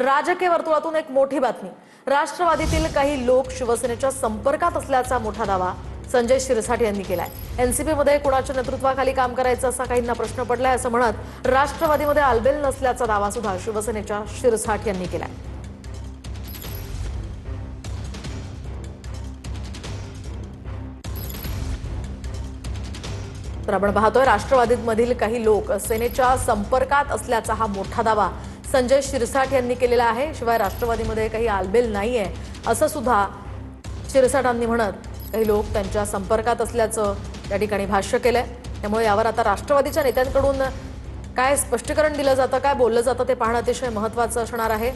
राजकीय वर्तुळातून एक मोठी बातमी। राष्ट्रवादीतील काही लोक शिवसेनेच्या संपर्कात असल्याचा मोठा दावा संजय शिरसाट यांनी केलाय। एनसीपी मध्ये कोणाच्या नेतृत्वाखाली काम करायचं असा काहींना प्रश्न पडलाय असं म्हणत राष्ट्रवादीमध्ये आलबेल नसल्याचा दावा सुद्धा शिवसेनेच्या शिरसाट यांनी केलाय। तर आपण पाहतोय राष्ट्रवादीमधील काही लोक सेनेच्या संपर्कात असल्याचा हा मोठा दावा संजय शिरसाट यांनी केलेला आहे। शिवाय राष्ट्रवादीमध्ये काही आलबेल नाहीये असं सुद्धा शिरसाटांनी म्हणत काही लोक त्यांच्या संपर्कात असल्याचं या ठिकाणी भाष्य केलंय। त्यामुळे यावर आता राष्ट्रवादीच्या नेत्यांकडून काय स्पष्टीकरण दिलं जातं, काय बोललं जातं ते पाहणं अतिशय महत्त्वाचं असणार आहे।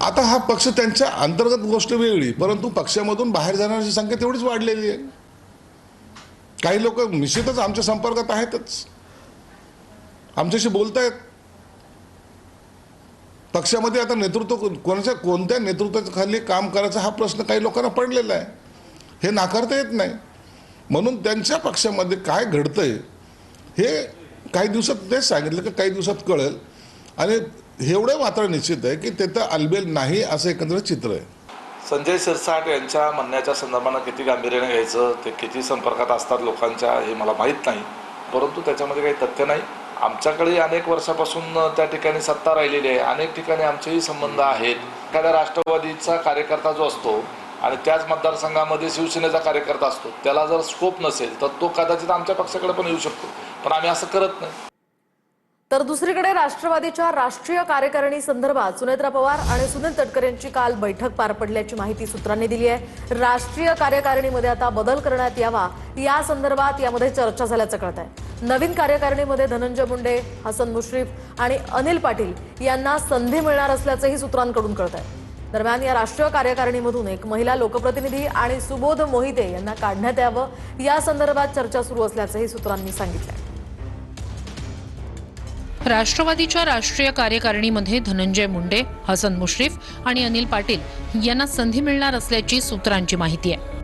आता हा पक्ष त्यांच्या अंतर्गत गोष्ट वेगळी, परंतु पक्षामधून बाहेर जाण्याची संख्या तेवढीच वाढलेली आहे। काही लोक निश्चितच आमच्या संपर्कात आहेतच, आमच्याशी बोलतायत। पक्षामध्ये आता नेतृत्व कोणत्या नेतृत्वाखाली काम करायचं हा प्रश्न काही लोकांना पडलेला आहे, हे नाकारता येत नाही। म्हणून त्यांच्या पक्षामध्ये काय घडतंय हे काही दिवसात तेच सांगितलं की काही दिवसात कळेल। आणि एवढं मात्र निश्चित आहे की तिथं आलबेल नाही असं एकंदरीत चित्र आहे। संजय शिरसाट यांच्या म्हणण्याच्या संदर्भानं किती गांभीर्याने घ्यायचं, ते किती संपर्कात असतात लोकांच्या हे मला माहीत नाही, परंतु त्याच्यामध्ये काही तथ्य नाही। आमच्याकडे अनेक वर्षापासून त्या ठिकाणी सत्ता राहिलेली आहे, अनेक ठिकाणी आमचेही संबंध आहेत। एखाद्या राष्ट्रवादीचा कार्यकर्ता जो असतो आणि त्याच मतदारसंघामध्ये शिवसेनेचा कार्यकर्ता असतो, त्याला जर स्कोप नसेल तर तो कदाचित आमच्या पक्षाकडे पण येऊ शकतो, पण आम्ही असं करत नाही। तर दुसरीकडे राष्ट्रवादीच्या राष्ट्रीय कार्यकारिणी संदर्भात सुनेत्रा पवार आणि सुनील तटकरे यांची काल बैठक पार पडल्याची माहिती सूत्रांनी दिली आहे। राष्ट्रीय कार्यकारिणीमध्ये आता बदल करण्यात यावा या संदर्भात यामध्ये चर्चा झाल्याचं कळत आहे। नवीन कार्यकारिणीमध्ये धनंजय मुंडे, हसन मुश्रीफ आणि अनिल पाटील यांना संधी मिळणार असल्याचंही सूत्रांकडून कळत आहे। दरम्यान या राष्ट्रीय कार्यकारिणीमधून एक महिला लोकप्रतिनिधी आणि सुबोध मोहिते यांना काढण्यात यावं या संदर्भात चर्चा सुरू असल्याचंही सूत्रांनी सांगितलं। राष्ट्रवादीच्या राष्ट्रीय कार्यकारिणीमध्ये धनंजय मुंडे, हसन मुश्रीफ आणि अनिल पाटील यांना संधी मिळणार असल्याची सूत्रांची माहिती आहे।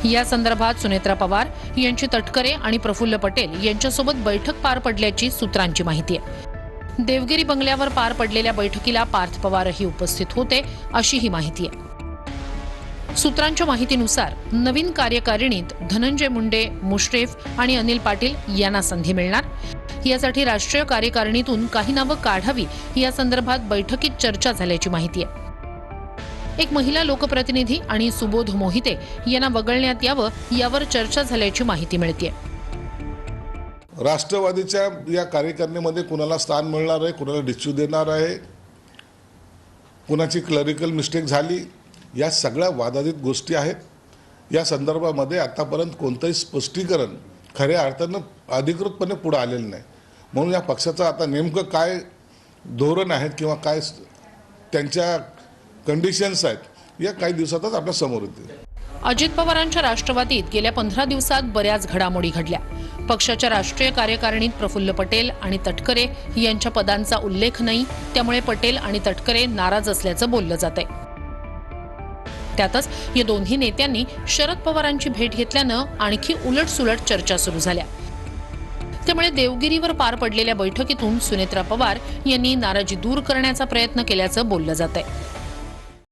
या संदर्भात सुनेत्रा पवार यांची तटकरे आणि प्रफुल्ल पटेल यांच्यासोबत बैठक पार पडल्याची सूत्रांची माहिती आहे। देवगिरी बंगल्यावर पार पडलेल्या बैठकीला पार्थ पवारही उपस्थित होते अशी ही माहिती आहे। सूत्रांच्या माहितीनुसार नवीन कार्यकारिणीत धनंजय मुंडे, मुश्रीफ आणि अनिल पाटील यांना संधी मिळणार। यासाठी राष्ट्रीय कार्यकारिणीतून काही नावं काढावी या संदर्भात बैठकीत चर्चा झाल्याची माहिती आहे। एक महिला लोकप्रतिनिधी आणि सुबोध मोहिते यांना वगळण्यात यावं यावर चर्चा झाल्याची माहिती मिळते। राष्ट्रवादीच्या या कार्यकारिणीमध्ये कुणाला स्थान मिळणार आहे, कुणाला डिच्यू देणार आहे, कुणाची क्लरिकल मिस्टेक झाली, या सगळ्या वादातीत गोष्टी आहेत। या संदर्भामध्ये आतापर्यंत कोणतंही स्पष्टीकरण खऱ्या अर्थानं अधिकृतपणे पुढे आलेलं नाही। म्हणून या पक्षाचं आता नेमकं काय धोरण आहे किंवा काय त्यांच्या कंडिशन्स आहेत या काही दिवसातच आपल्या समोर येतील। अजित पवारांच्या राष्ट्रवादीत गेल्या 15 दिवसात बऱ्याच घडामोडी घडल्या। पक्षाच्या राष्ट्रीय कार्यकारिणीत प्रफुल्ल पटेल आणि तटकरे यांच्या पदांचा उल्लेख नाही, त्यामुळे पटेल आणि तटकरे नाराज असल्याचं बोललं जातंय। त्यातच या दोन्ही नेत्यांनी शरद पवारांची भेट घेतल्यानं आणखी उलटसुलट चर्चा सुरू झाल्या। त्यामुळे देवगिरीवर पार पडलेल्या बैठकीतून सुनेत्रा पवार यांनी नाराजी दूर करण्याचा प्रयत्न केल्याचं बोललं जातंय।